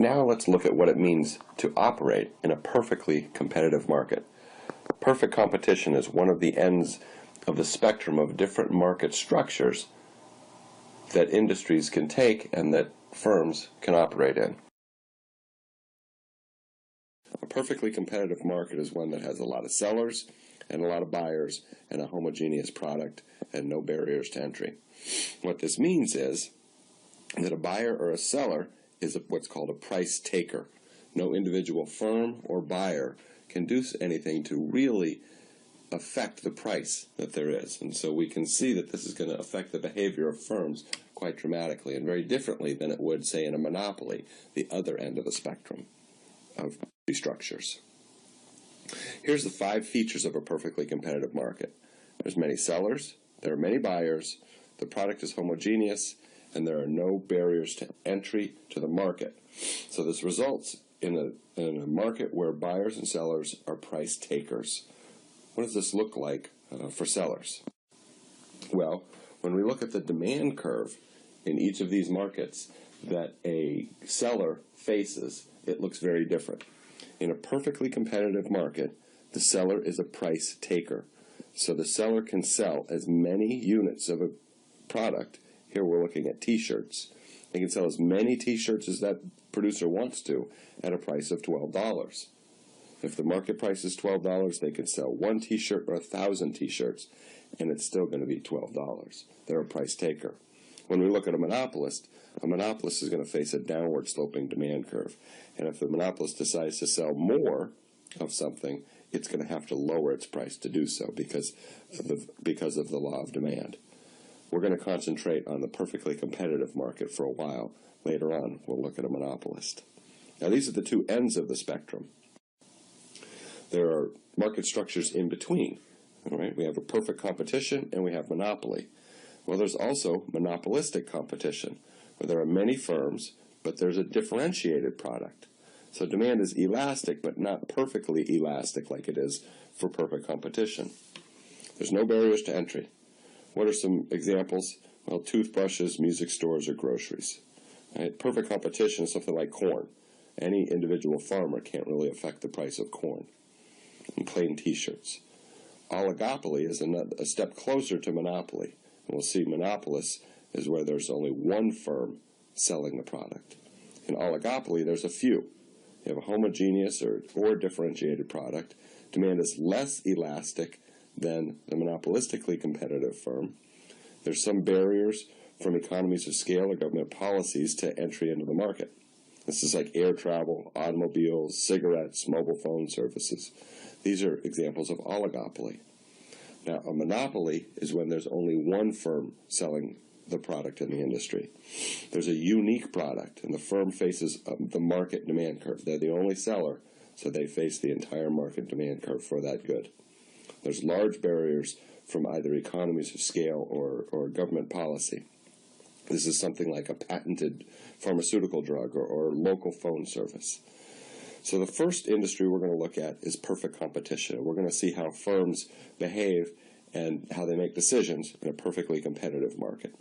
Now let's look at what it means to operate in a perfectly competitive market. Perfect competition is one of the ends of the spectrum of different market structures that industries can take and that firms can operate in. A perfectly competitive market is one that has a lot of sellers and a lot of buyers and a homogeneous product and no barriers to entry. What this means is that a buyer or a seller is what's called a price taker. No individual firm or buyer can do anything to really affect the price that there is. And so we can see that this is going to affect the behavior of firms quite dramatically and very differently than it would, say, in a monopoly, the other end of the spectrum of structures. Here's the 5 features of a perfectly competitive market. There's many sellers, there are many buyers, the product is homogeneous, and there are no barriers to entry to the market. So this results in a market where buyers and sellers are price takers. What does this look like for sellers? Well, when we look at the demand curve in each of these markets that a seller faces, it looks very different. In a perfectly competitive market, the seller is a price taker. So the seller can sell as many units of a product. Here we're looking at t-shirts. They can sell as many t-shirts as that producer wants to at a price of $12. If the market price is $12, they can sell 1 t-shirt or 1,000 t-shirts, and it's still going to be $12. They're a price taker. When we look at a monopolist is going to face a downward sloping demand curve. And if the monopolist decides to sell more of something, it's going to have to lower its price to do so because of the law of demand. We're going to concentrate on the perfectly competitive market for a while. Later on, we'll look at a monopolist. Now, these are the 2 ends of the spectrum. There are market structures in between. All right? We have a perfect competition and we have monopoly. Well, there's also monopolistic competition, where there are many firms, but there's a differentiated product. So demand is elastic, but not perfectly elastic like it is for perfect competition. There's no barriers to entry. What are some examples? Well, toothbrushes, music stores, or groceries. Right? Perfect competition is something like corn. Any individual farmer can't really affect the price of corn. And plain t-shirts. Oligopoly is a step closer to monopoly. And we'll see monopolists is where there's only one firm selling the product. In oligopoly, there's a few. You have a homogeneous or differentiated product. Demand is less elastic than the monopolistically competitive firm. There's some barriers from economies of scale or government policies to entry into the market. This is like air travel, automobiles, cigarettes, mobile phone services. These are examples of oligopoly. Now, a monopoly is when there's only one firm selling the product in the industry. There's a unique product, and the firm faces the market demand curve. They're the only seller, so they face the entire market demand curve for that good. There's large barriers from either economies of scale or government policy. This is something like a patented pharmaceutical drug or local phone service. So the first industry we're going to look at is perfect competition. We're going to see how firms behave and how they make decisions in a perfectly competitive market.